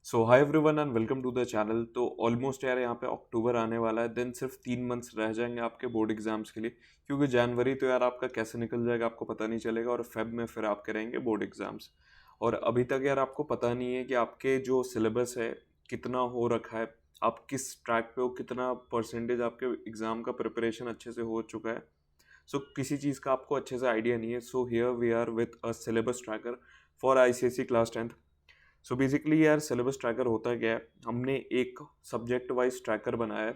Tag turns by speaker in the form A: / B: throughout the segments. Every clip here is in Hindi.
A: So hi everyone and welcome to the channel. तो ऑलमोस्ट यार यहाँ पे अक्टूबर आने वाला है, देन सिर्फ 3 मंथ्स रह जाएंगे आपके बोर्ड एग्जाम्स के लिए, क्योंकि जनवरी तो यार आपका कैसे निकल जाएगा आपको पता नहीं चलेगा, और फेब में फिर आप करेंगे बोर्ड एग्जाम्स। और अभी तक यार आपको पता नहीं है कि आपके जो सिलेबस है कितना हो रखा है, आप किस ट्रैक पे हो, कितना परसेंटेज आपके एग्ज़ाम का प्रिपरेशन अच्छे से हो चुका है। सो किसी चीज़ का आपको अच्छे से आइडिया नहीं है। So here we are with a syllabus tracker for ICSE class 10th। So basically यार सिलेबस ट्रैकर होता क्या है, हमने एक सब्जेक्ट वाइज ट्रैकर बनाया है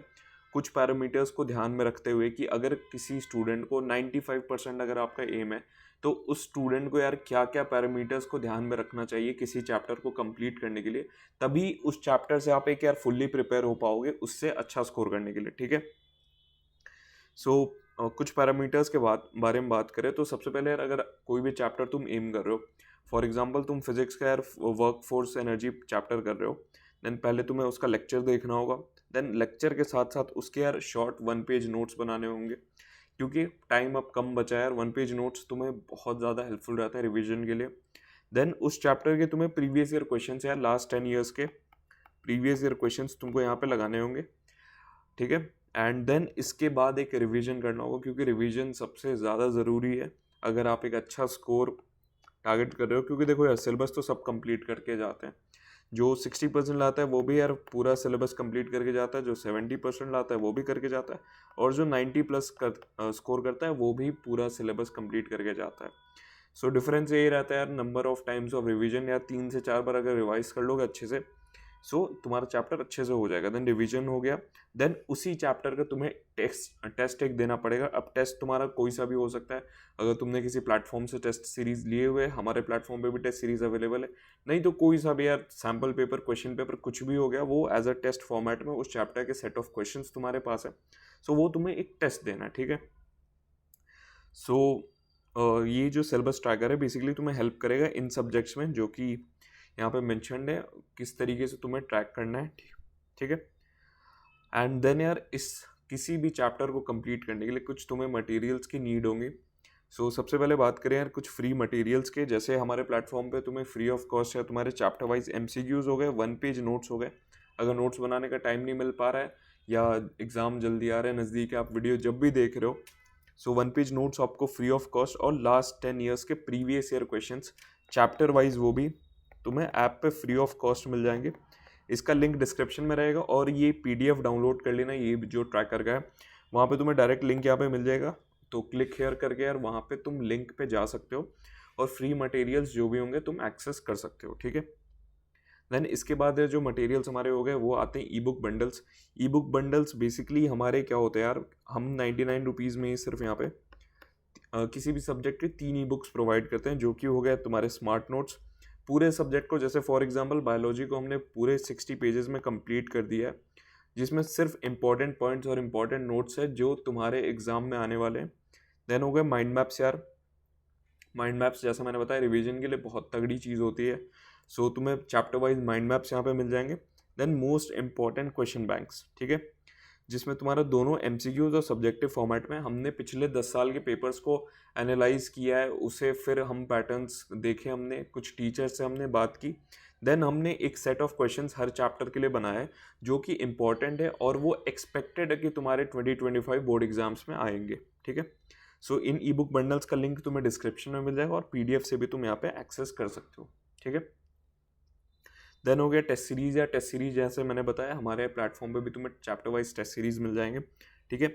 A: कुछ पैरामीटर्स को ध्यान में रखते हुए कि अगर किसी स्टूडेंट को 95% अगर आपका एम है, तो उस स्टूडेंट को यार क्या क्या पैरामीटर्स को ध्यान में रखना चाहिए किसी चैप्टर को कंप्लीट करने के लिए, तभी उस चैप्टर से आप एक यार फुल्ली प्रिपेयर हो पाओगे उससे अच्छा स्कोर करने के लिए। ठीक है। सो कुछ पैरामीटर्स के बारे में बात करें तो सबसे पहले यार अगर कोई भी चैप्टर तुम एम कर रहे हो, फॉर एग्जांपल तुम फिजिक्स का यार वर्क फोर्स एनर्जी चैप्टर कर रहे हो, देन पहले तुम्हें उसका लेक्चर देखना होगा। देन लेक्चर के साथ साथ उसके यार शॉर्ट 1 पेज नोट्स बनाने होंगे, क्योंकि टाइम अब कम बचा है यार। 1 पेज नोट्स तुम्हें बहुत ज़्यादा हेल्पफुल रहता है रिविजन के लिए। देन उस चैप्टर के तुम्हें प्रीवियस ईयर क्वेश्चन यार लास्ट 10 ईयर्स के प्रीवियस ईयर क्वेश्चन तुमको यहाँ पे लगाने होंगे। ठीक है। एंड देन इसके बाद एक रिवीजन करना होगा, क्योंकि रिवीजन सबसे ज़्यादा ज़रूरी है अगर आप एक अच्छा स्कोर टारगेट कर रहे हो। क्योंकि देखो यार सिलेबस तो सब कंप्लीट करके जाते हैं, जो 60% लाता है वो भी यार पूरा सिलेबस कंप्लीट करके जाता है, जो 70% लाता है वो भी करके जाता है, और जो 90+ स्कोर करता है वो भी पूरा सिलेबस कंप्लीट करके जाता है। सो डिफरेंस यही रहता है यार, number of times of revision. यार 3 से 4 बार अगर रिवाइज कर लोगे अच्छे से, सो तुम्हारा चैप्टर अच्छे से हो जाएगा। देन रिवीजन हो गया, देन उसी चैप्टर का तुम्हें टेस्ट एक देना पड़ेगा। अब टेस्ट तुम्हारा कोई सा भी हो सकता है, अगर तुमने किसी प्लेटफॉर्म से टेस्ट सीरीज लिए हुए, हमारे प्लेटफॉर्म पे भी टेस्ट सीरीज अवेलेबल है। नहीं तो कोई सा भी यार सैम्पल पेपर, क्वेश्चन पेपर कुछ भी हो गया, वो एज अ टेस्ट फॉर्मेट में उस चैप्टर के सेट ऑफ क्वेश्चन तुम्हारे पास है। सो वो तुम्हें एक टेस्ट देना है। ठीक है। सो ये जो सिलेबस ट्रैकर है बेसिकली तुम्हें हेल्प करेगा इन सब्जेक्ट्स में जो कि यहाँ पे मेंशन्ड है, किस तरीके से तुम्हें ट्रैक करना है। ठीक है। एंड देन यार इस किसी भी चैप्टर को कंप्लीट करने के लिए कुछ तुम्हें मटेरियल्स की नीड होंगी। सो सबसे पहले बात करें यार कुछ फ्री मटेरियल्स के, जैसे हमारे प्लेटफॉर्म पे तुम्हें फ्री ऑफ कॉस्ट है तुम्हारे चैप्टर वाइज एमसीक्यूज हो गए, 1 पेज नोट्स हो गए। अगर नोट्स बनाने का टाइम नहीं मिल पा रहा है या एग्ज़ाम जल्दी आ रहा है नज़दीक है, आप वीडियो जब भी देख रहे हो, सो 1 पेज नोट्स आपको फ्री ऑफ कॉस्ट, और लास्ट 10 ईयर्स के previous year questions chapter wise वो भी तुम्हें ऐप पे फ्री ऑफ कॉस्ट मिल जाएंगे। इसका लिंक डिस्क्रिप्शन में रहेगा, और ये पीडीएफ डाउनलोड कर लेना, ये जो ट्रैकर का है वहाँ पे तुम्हें डायरेक्ट लिंक यहाँ पे मिल जाएगा। तो क्लिक हेयर करके यार वहाँ पे तुम लिंक पे जा सकते हो, और फ्री मटेरियल्स जो भी होंगे तुम एक्सेस कर सकते हो। ठीक है। देन इसके बाद जो मटेरियल्स हमारे हो गए वो आते हैं ई बुक बंडल्स। ई बुक बंडल्स बेसिकली हमारे क्या होते हैं यार, हम 99 रुपीज़ में ही सिर्फ यहाँ पे किसी भी सब्जेक्ट के 3 ई बुक्स प्रोवाइड करते हैं, जो कि हो गया तुम्हारे स्मार्ट नोट्स पूरे सब्जेक्ट को। जैसे फॉर एग्जांपल बायोलॉजी को हमने पूरे 60 पेजेस में कंप्लीट कर दिया है, जिसमें सिर्फ इंपॉर्टेंट पॉइंट्स और इंपॉर्टेंट नोट्स है जो तुम्हारे एग्जाम में आने वाले हैं। देन हो गए माइंड मैप्स यार। माइंड मैप्स जैसा मैंने बताया रिवीजन के लिए बहुत तगड़ी चीज़ होती है। सो तुम्हें चैप्टर वाइज माइंड मैप्स यहाँ पे मिल जाएंगे। Then most important question banks. ठीक है। जिसमें तुम्हारा दोनों एमसीक्यूज और सब्जेक्टिव फॉर्मेट में हमने पिछले 10 साल के पेपर्स को एनालाइज किया है, उसे फिर हम पैटर्न्स देखे, हमने कुछ टीचर्स से हमने बात की, देन हमने एक set of questions her chapter के लिए बनाया है जो कि इंपॉर्टेंट है, और वो एक्सपेक्टेड है कि तुम्हारे 2025 बोर्ड एग्जाम्स में आएंगे। ठीक है। सो इन ई बुक बंडल्स का लिंक तुम्हें डिस्क्रिप्शन में मिल जाएगा, और पीडीएफ से भी तुम यहाँ पे एक्सेस कर सकते हो। ठीक है। देन हो गया टेस्ट सीरीज। या टेस्ट सीरीज जैसे मैंने बताया हमारे प्लेटफॉर्म पे भी तुम्हें चैप्टर वाइज टेस्ट सीरीज मिल जाएंगे। ठीक है।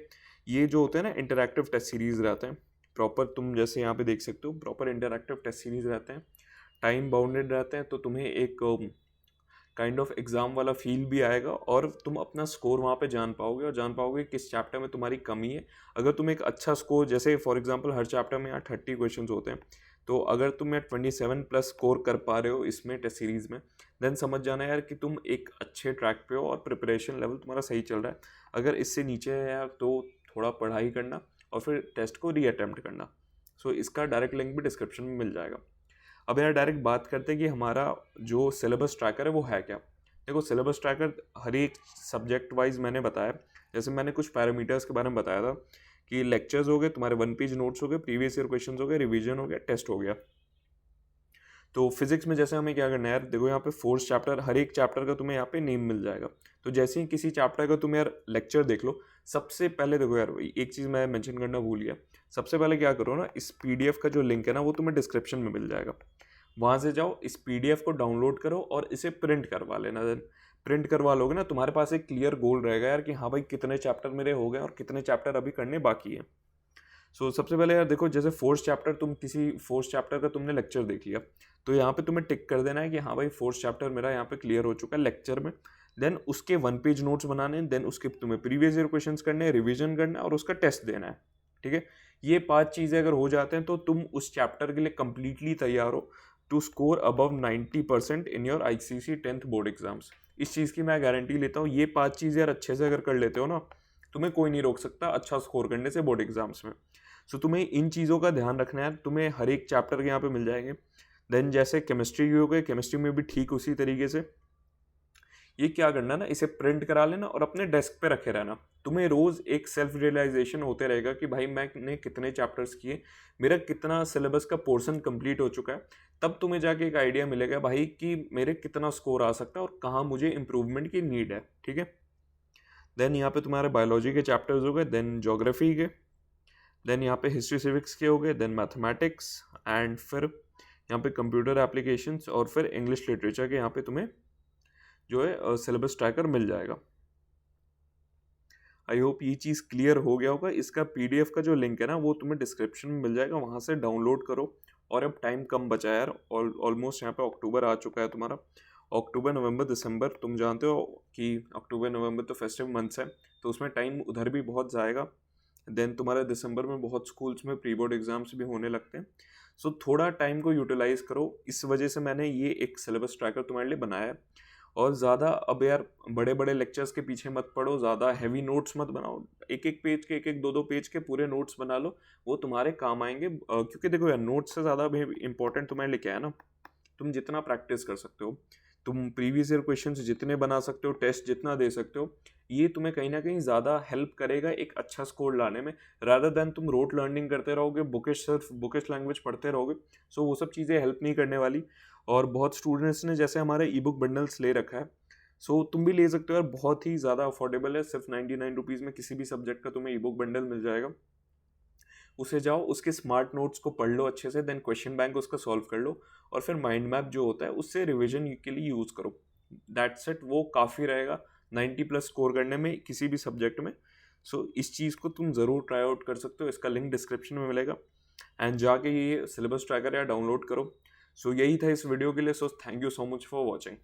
A: ये जो होते हैं ना इंटरैक्टिव टेस्ट सीरीज रहते हैं प्रॉपर, तुम जैसे यहाँ पे देख सकते हो प्रॉपर इंटरैक्टिव टेस्ट सीरीज रहते हैं, टाइम बाउंडेड रहते हैं, तो तुम्हें एक काइंड ऑफ एग्जाम वाला फील भी आएगा, और तुम अपना स्कोर वहाँ पे जान पाओगे, और जान पाओगे किस चैप्टर में तुम्हारी कमी है। अगर तुम एक अच्छा स्कोर, जैसे फॉर एग्जांपल हर चैप्टर में यहाँ 30 क्वेश्चंस होते हैं, तो अगर तुम 27+ स्कोर कर पा रहे हो इसमें टेस्ट सीरीज में, देन समझ जाना यार कि तुम एक अच्छे ट्रैक पे हो और प्रिपरेशन लेवल तुम्हारा सही चल रहा है। अगर इससे नीचे है यार तो थोड़ा पढ़ाई करना और फिर टेस्ट को रीअटेम्प्ट करना। सो इसका डायरेक्ट लिंक भी डिस्क्रिप्शन में मिल जाएगा। अब यार डायरेक्ट बात करते हैं कि हमारा जो सिलेबस ट्रैकर है वो है क्या। देखो सिलेबस ट्रैकर हर एक सब्जेक्ट वाइज मैंने बताया, जैसे मैंने कुछ पैरामीटर्स के बारे में बताया था कि लेक्चर्स हो गए तुम्हारे, 1 पेज नोट्स हो गए, प्रीवियस ईयर क्वेश्चंस हो गए, रिवीजन हो गया, टेस्ट हो गया। तो फिजिक्स में जैसे हमें क्या करना है यार, देखो यहाँ पे फोर्थ चैप्टर, हर एक चैप्टर का तुम्हें यहाँ पे नेम मिल जाएगा। तो जैसे ही किसी चैप्टर का तुम यार लेक्चर देख लो, सबसे पहले देखो यार एक चीज़ मैं मेंशन करना भूल गया, सबसे पहले क्या करो ना, इस पीडीएफ का जो लिंक है ना वो तुम्हें डिस्क्रिप्शन में मिल जाएगा, वहाँ से जाओ, इस पीडीएफ को डाउनलोड करो और इसे प्रिंट करवा लेना। देन प्रिंट करवा लोगे ना, तुम्हारे पास एक क्लियर गोल रहेगा यार कि हाँ भाई कितने चैप्टर मेरे हो गए और कितने चैप्टर अभी करने बाकी है। सबसे पहले यार देखो, जैसे फोर्थ चैप्टर, तुम किसी फोर्थ चैप्टर का तुमने लेक्चर देख लिया, तो यहाँ पे तुम्हें टिक कर देना है कि हाँ भाई फोर्थ चैप्टर मेरा यहाँ पे क्लियर हो चुका है लेक्चर में। देन उसके 1 पेज नोट्स बनाने हैं, देन उसके तुम्हें प्रीवियस ईयर क्वेश्चंस करने हैं, रिवीजन करना है और उसका टेस्ट देना है। ठीक है, ये 5 चीज़ें अगर हो जाते हैं तो तुम उस चैप्टर के लिए कंप्लीटली तैयार हो to score above 90% in your ICSE 10th board exams. इस चीज़ की मैं गारंटी लेता हूँ, ये 5 चीज़ें यार अच्छे से अगर कर लेते हो ना, तुम्हें कोई नहीं रोक सकता अच्छा स्कोर करने से बोर्ड एग्जाम्स में। तुम्हें इन चीज़ों का ध्यान रखना है, तुम्हें हर एक चैप्टर के यहाँ पे मिल जाएंगे। देन जैसे केमिस्ट्री की हो गई, केमिस्ट्री में भी ठीक उसी तरीके से ये क्या करना ना, इसे प्रिंट करा लेना और अपने डेस्क पे रखे रहना। तुम्हें रोज़ एक सेल्फ रियलाइजेशन होते रहेगा कि भाई मैंने कितने चैप्टर्स किए, मेरा कितना सिलेबस का पोर्शन कंप्लीट हो चुका है। तब तुम्हें जाके एक आइडिया मिलेगा भाई कि मेरे कितना स्कोर आ सकता है और कहाँ मुझे इम्प्रूवमेंट की नीड है। ठीक है, देन यहाँ पे तुम्हारे बायोलॉजी के चैप्टर्स हो गए, देन ज्योग्राफी के, देन यहाँ पे हिस्ट्री सिविक्स के हो गए, देन मैथमेटिक्स, एंड फिर यहाँ पे कंप्यूटर एप्लीकेशंस, और फिर इंग्लिश लिटरेचर के यहाँ पे तुम्हें जो है सिलेबस ट्रैकर मिल जाएगा। आई होप ये चीज़ क्लियर हो गया होगा। इसका पीडीएफ का जो लिंक है ना वो तुम्हें डिस्क्रिप्शन में मिल जाएगा, वहाँ से डाउनलोड करो। और अब टाइम कम बचा है यार, ऑलमोस्ट यहाँ पे अक्टूबर आ चुका है तुम्हारा। अक्टूबर, नवंबर, दिसंबर, तुम जानते हो कि अक्टूबर नवंबर तो फेस्टिव मंथ्स है, तो उसमें टाइम उधर भी बहुत जाएगा। देन तुम्हारे दिसंबर में बहुत स्कूल्स में प्री बोर्ड एग्जाम्स भी होने लगते हैं। थोड़ा टाइम को यूटिलाइज करो, इस वजह से मैंने ये एक सिलेबस ट्रैकर तुम्हारे लिए बनाया है। और ज़्यादा अब यार बड़े बड़े लेक्चर्स के पीछे मत पड़ो, ज़्यादा हैवी नोट्स मत बनाओ, एक एक पेज के, एक एक 2-2 पेज के पूरे नोट्स बना लो, वो तुम्हारे काम आएंगे। क्योंकि देखो यार, नोट्स से ज़्यादा भी इंपॉर्टेंट तुम्हारे लिए क्या है ना, तुम जितना प्रैक्टिस कर सकते हो, तुम प्रीवियस ईयर क्वेश्चंस जितने बना सकते हो, टेस्ट जितना दे सकते हो, ये तुम्हें कहीं ना कहीं ज़्यादा हेल्प करेगा एक अच्छा स्कोर लाने में, रादर देन तुम रोट लर्निंग करते रहोगे, सिर्फ बुकिश लैंग्वेज पढ़ते रहोगे। वो सब चीज़ें हेल्प नहीं करने वाली। और बहुत स्टूडेंट्स ने जैसे हमारे ई बुक बंडल्स ले रखा है, तुम भी ले सकते हो यार, बहुत ही ज़्यादा अफोर्डेबल है, सिर्फ 99 रुपीज़ में किसी भी सब्जेक्ट का तुम्हें ई बुक बंडल मिल जाएगा। उसे जाओ, उसके स्मार्ट नोट्स को पढ़ लो अच्छे से, देन क्वेश्चन बैंक उसका सॉल्व कर लो, और फिर माइंड मैप जो होता है उससे रिविजन के लिए यूज़ करो। दैट्स इट, वो काफ़ी रहेगा 90+ स्कोर करने में किसी भी सब्जेक्ट में। इस चीज़ को तुम ज़रूर ट्राई आउट कर सकते हो, इसका लिंक डिस्क्रिप्शन में मिलेगा, एंड जाके ये सिलेबस ट्रैकर या डाउनलोड करो। यही था इस वीडियो के लिए। Thank you so much for watching.